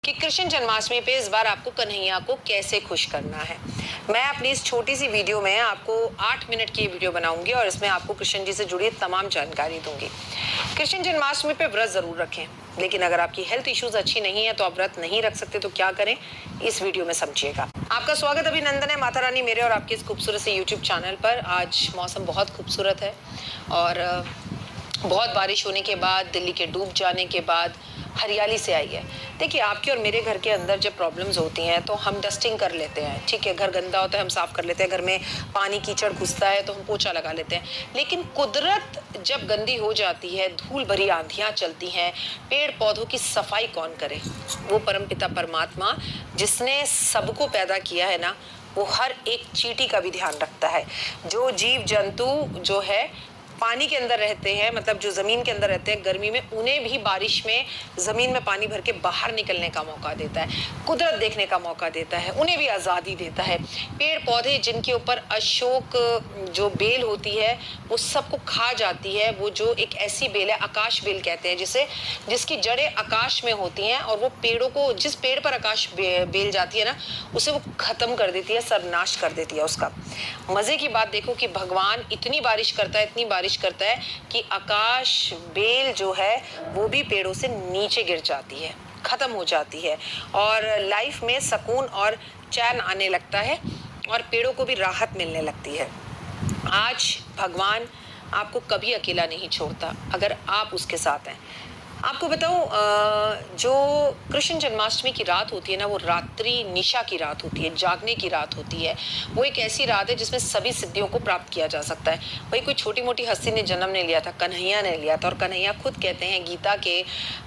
कि कृष्ण जन्माष्टमी पे इस बार आपको कन्हैया को कैसे खुश करना है। मैं अपनी इस छोटी सी वीडियो में आपको 8 मिनट की वीडियो बनाऊंगी और इसमें आपको कृष्ण जी से जुड़ी तमाम जानकारी दूंगी। कृष्ण जन्माष्टमी पे व्रत जरूर रखें, लेकिन अगर आपकी हेल्थ इश्यूज अच्छी नहीं है तो आप व्रत नहीं रख सकते तो क्या करें, इस वीडियो में समझिएगा। आपका स्वागत अभिनंदन है माता रानी मेरे और आपके इस खूबसूरत से यूट्यूब चैनल पर। आज मौसम बहुत खूबसूरत है और बहुत बारिश होने के बाद, दिल्ली के डूब जाने के बाद हरियाली से आई है। देखिए, आपके और मेरे घर के अंदर जब प्रॉब्लम्स होती हैं तो हम डस्टिंग कर लेते हैं, ठीक है। घर गंदा होता है, हम साफ कर लेते हैं। घर में पानी कीचड़ घुसता है तो हम पोछा लगा लेते हैं। लेकिन कुदरत जब गंदी हो जाती है, धूल भरी आंधियां चलती हैं, पेड़ पौधों की सफाई कौन करे? वो परमपिता परमात्मा जिसने सबको पैदा किया है ना, वो हर एक चींटी का भी ध्यान रखता है। जो जीव जंतु जो है पानी के अंदर रहते हैं, मतलब जो जमीन के अंदर रहते हैं गर्मी में, उन्हें भी बारिश में जमीन में पानी भर के बाहर निकलने का मौका देता है, कुदरत देखने का मौका देता है, उन्हें भी आज़ादी देता है। पेड़ पौधे जिनके ऊपर अशोक जो बेल होती है वो सबको खा जाती है। वो जो एक ऐसी बेल है, आकाश बेल कहते हैं जिसे, जिसकी जड़ें आकाश में होती हैं और वो पेड़ों को, जिस पेड़ पर आकाश बेल जाती है ना, उसे वो खत्म कर देती है, सर्वनाश कर देती है उसका। मजे की बात देखो कि भगवान इतनी बारिश करता है, इतनी बारिश करता है कि आकाश बेल जो है वो भी पेड़ों से नीचे गिर जाती है, खत्म हो जाती है और लाइफ में सुकून और चैन आने लगता है और पेड़ों को भी राहत मिलने लगती है। आज भगवान आपको कभी अकेला नहीं छोड़ता अगर आप उसके साथ हैं। आपको बताऊं, जो कृष्ण जन्माष्टमी की रात होती है ना, वो रात्रि निशा की रात होती है, जागने की रात होती है। वो एक ऐसी रात है जिसमें सभी सिद्धियों को प्राप्त किया जा सकता है। भाई कोई छोटी मोटी हस्ती ने जन्म नहीं लिया था, कन्हैया ने लिया था। और कन्हैया खुद कहते हैं गीता के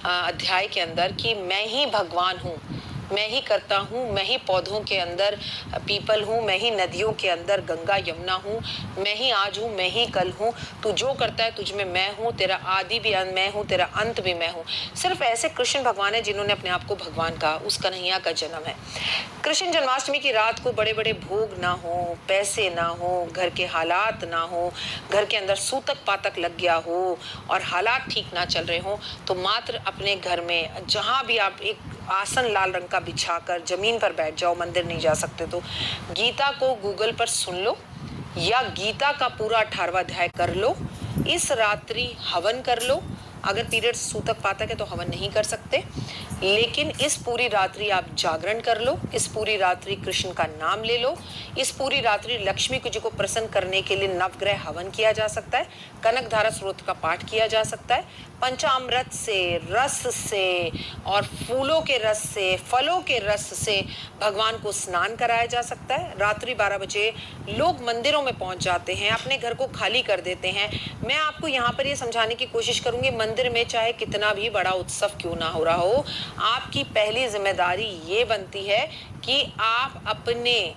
अध्याय के अंदर कि मैं ही भगवान हूँ, मैं ही करता हूँ, मैं ही पौधों के अंदर पीपल हूँ, मैं ही नदियों के अंदर गंगा यमुना हूँ, मैं ही आज हूँ, मैं ही कल हूँ। तू जो करता है तुझ में मैं हूँ, तेरा आदि भी मैं हूँ, तेरा अंत भी मैं हूँ। सिर्फ ऐसे कृष्ण भगवान है जिन्होंने अपने आप को भगवान कहा, उस कन्हैया का जन्म है। कृष्ण जन्माष्टमी की रात को बड़े बड़े भोग ना हो, पैसे ना हो, घर के हालात ना हो, घर के अंदर सूतक पातक लग गया हो और हालात ठीक ना चल रहे हो, तो मात्र अपने घर में जहाँ भी आप एक आसन लाल रंग का बिछाकर जमीन पर बैठ जाओ। मंदिर नहीं जा सकते तो गीता को गूगल पर सुन लो या गीता का पूरा 18वां अध्याय कर लो। इस रात्रि हवन कर लो। अगर पीरियड सूतक पातक है तो हवन नहीं कर सकते, लेकिन इस पूरी रात्रि आप जागरण कर लो। इस पूरी रात्रि कृष्ण का नाम ले लो। इस पूरी रात्रि लक्ष्मी जी को प्रसन्न करने के लिए नवग्रह हवन किया जा सकता है, कनक धारा स्रोत का पाठ किया जा सकता है, पंचामृत से, रस से और फूलों के रस से, फलों के रस से भगवान को स्नान कराया जा सकता है। रात्रि 12 बजे लोग मंदिरों में पहुंच जाते हैं, अपने घर को खाली कर देते हैं। मैं आपको यहाँ पर ये समझाने की कोशिश करूंगी, मंदिर में चाहे कितना भी बड़ा उत्सव क्यों ना हो रहा हो, आपकी पहली जिम्मेदारी ये बनती है कि आप अपने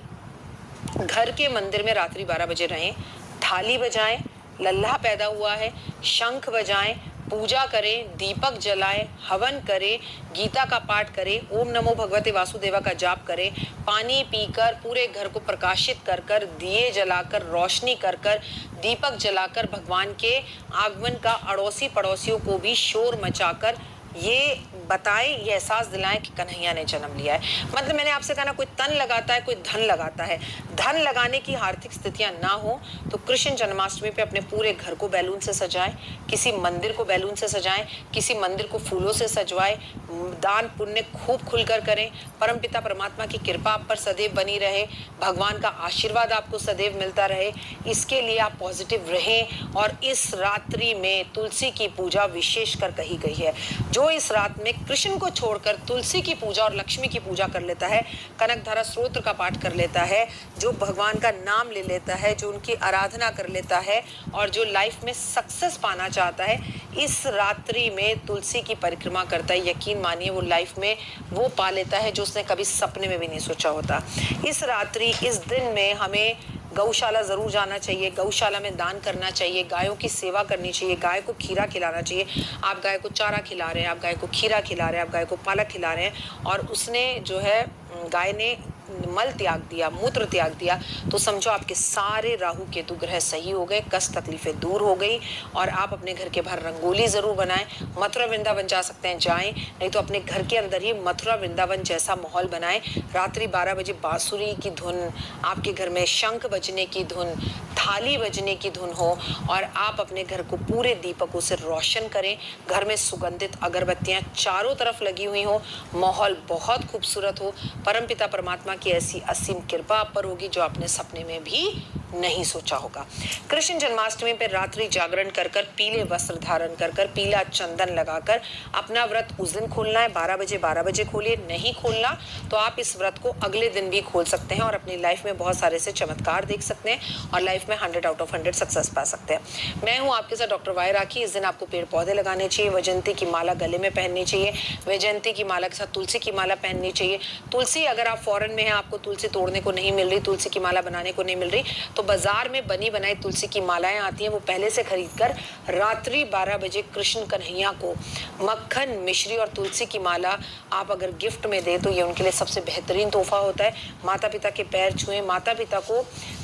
घर के मंदिर में रात्रि 12 बजे रहें, थाली बजाएं, लल्लाह पैदा हुआ है, शंख बजाएं, पूजा करें, दीपक जलाएं, हवन करें, गीता का पाठ करें, ओम नमो भगवते वासुदेवा का जाप करें, पानी पीकर पूरे घर को प्रकाशित कर कर, दिए जलाकर, रोशनी कर कर, दीपक जलाकर भगवान के आगमन का अड़ोसी पड़ोसियों को भी शोर मचाकर ये बताएं, ये एहसास दिलाएं कि कन्हैया ने जन्म लिया है। मतलब मैंने आपसे कहा ना, कोई तन लगाता है, कोई धन लगाता है। धन लगाने की आर्थिक स्थितियां ना हो तो कृष्ण जन्माष्टमी पे अपने पूरे घर को बैलून से सजाएं, किसी मंदिर को बैलून से सजाएं, किसी मंदिर को फूलों से सजवाएं, दान पुण्य खूब खुलकर करें। परमपिता परमात्मा की कृपा आप पर सदैव बनी रहे, भगवान का आशीर्वाद आपको सदैव मिलता रहे, इसके लिए आप पॉजिटिव रहें। और इस रात्रि में तुलसी की पूजा विशेष कर कही गई है। जो इस रात में कृष्ण को छोड़कर तुलसी की पूजा और लक्ष्मी की पूजा कर लेता है, कनक धारा स्रोत का पाठ कर लेता है, जो भगवान का नाम ले लेता है, जो उनकी आराधना कर लेता है और जो लाइफ में सक्सेस पाना चाहता है, इस रात्रि में तुलसी की परिक्रमा करता है, यकीन मानिए वो लाइफ में वो पा लेता है जो उसने कभी सपने में भी नहीं सोचा होता। इस रात्रि, इस दिन में हमें गौशाला ज़रूर जाना चाहिए, गौशाला में दान करना चाहिए, गायों की सेवा करनी चाहिए, गाय को खीरा खिलाना चाहिए। आप गाय को चारा खिला रहे हैं, आप गाय को खीरा खिला रहे हैं, आप गाय को पालक खिला रहे हैं और उसने जो है, गाय ने मल त्याग दिया, मूत्र त्याग दिया, तो समझो आपके सारे राहु केतु ग्रह सही हो गए, कष्ट तकलीफें दूर हो गई। और आप अपने घर के बाहर रंगोली जरूर बनाएं। मथुरा वृंदावन जा सकते हैं जाएं, नहीं तो अपने घर के अंदर ही मथुरा वृंदावन जैसा माहौल बनाएं। रात्रि 12 बजे बांसुरी की धुन, आपके घर में शंख बजने की धुन, थाली बजने की धुन हो और आप अपने घर को पूरे दीपकों से रोशन करें। घर में सुगंधित अगरबत्तियां चारों तरफ लगी हुई हो, माहौल बहुत खूबसूरत हो। परमपिता परमात्मा की ऐसी असीम कृपा आप पर होगी जो आपने सपने में भी नहीं सोचा होगा। कृष्ण जन्माष्टमी पर रात्रि जागरण कर कर, पीले वस्त्र धारण कर कर, पीला चंदन लगाकर अपना व्रत उस दिन खोलना है। 12 बजे खोलिए। नहीं खोलना तो आप इस व्रत को अगले दिन भी खोल सकते हैं और अपनी लाइफ में बहुत सारे से चमत्कार देख सकते हैं और लाइफ में 100 आउट ऑफ 100 सक्सेस पा सकते हैं। मैं हूं आपके साथ डॉक्टर वाई राखी। इस दिन आपको पेड़ पौधे लगाने चाहिए, वैजयंती की माला गले में पहननी चाहिए, वैजयंती की माला के साथ तुलसी की माला पहननी चाहिए। तुलसी, अगर आप फॉरेन में हैं, आपको तुलसी तोड़ने को नहीं मिल रही, तुलसी की माला बनाने को नहीं मिल रही, तो बाजार में बनी बनाई तुलसी की मालाएं आती हैं, वो पहले से खरीद कर रात्रि 12 बजे कृष्ण कन्हैया को मक्खन, मिश्री और तुलसी की माला आप अगर गिफ्ट में दे तो ये उनके लिए सबसे बेहतरीन तोहफा होता है। माता पिता के पैर छुएं, माता पिता को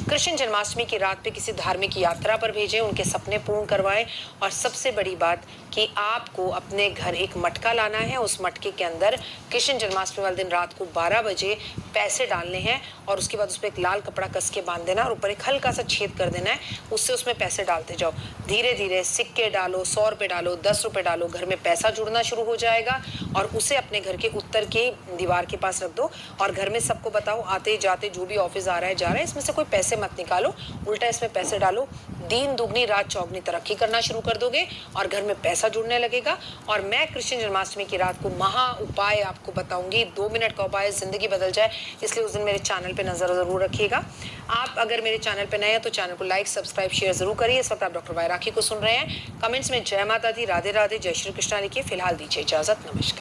कृष्ण जन्माष्टमी की रात पे किसी धार्मिक यात्रा पर भेजें, उनके सपने पूर्ण करवाएं। और सबसे बड़ी बात कि आपको अपने घर एक मटका लाना है, उस मटके के अंदर कृष्ण जन्माष्टमी वाले दिन रात को 12 बजे पैसे डालने हैं और उसके बाद उस पर एक लाल कपड़ा कस के बांध देना और ऊपर एक हल्का सा छेद कर देना है, उससे उसमें पैसे डालते जाओ। धीरे धीरे सिक्के डालो, 100 रुपये डालो, 10 रुपये डालो, घर में पैसा जुड़ना शुरू हो जाएगा और उसे अपने घर के उत्तर की दीवार के पास रख दो और घर में सबको बताओ, आते जाते जो भी ऑफिस आ रहा है जा रहा है, इसमें से कोई पैसे मत निकालो, उल्टा इसमें पैसे डालो। दिन दुगनी रात चौगनी तरक्की करना शुरू कर दोगे और घर में पैसा जुड़ने लगेगा। और मैं कृष्ण जन्माष्टमी की रात को महा उपाय आपको बताऊंगी, 2 मिनट का उपाय, जिंदगी बदल जाए, इसलिए उस दिन मेरे चैनल पे नजर जरूर रखिएगा। आप अगर मेरे चैनल पे नए हैं तो चैनल को लाइक, सब्सक्राइब, शेयर जरूर करिए। इस वक्त आप डॉक्टर वाई राखी को सुन रहे हैं। कमेंट्स में जय माता दी, राधे राधे, जय श्री कृष्णा लिखिए। फिलहाल दीजिए इजाजत, नमस्कार।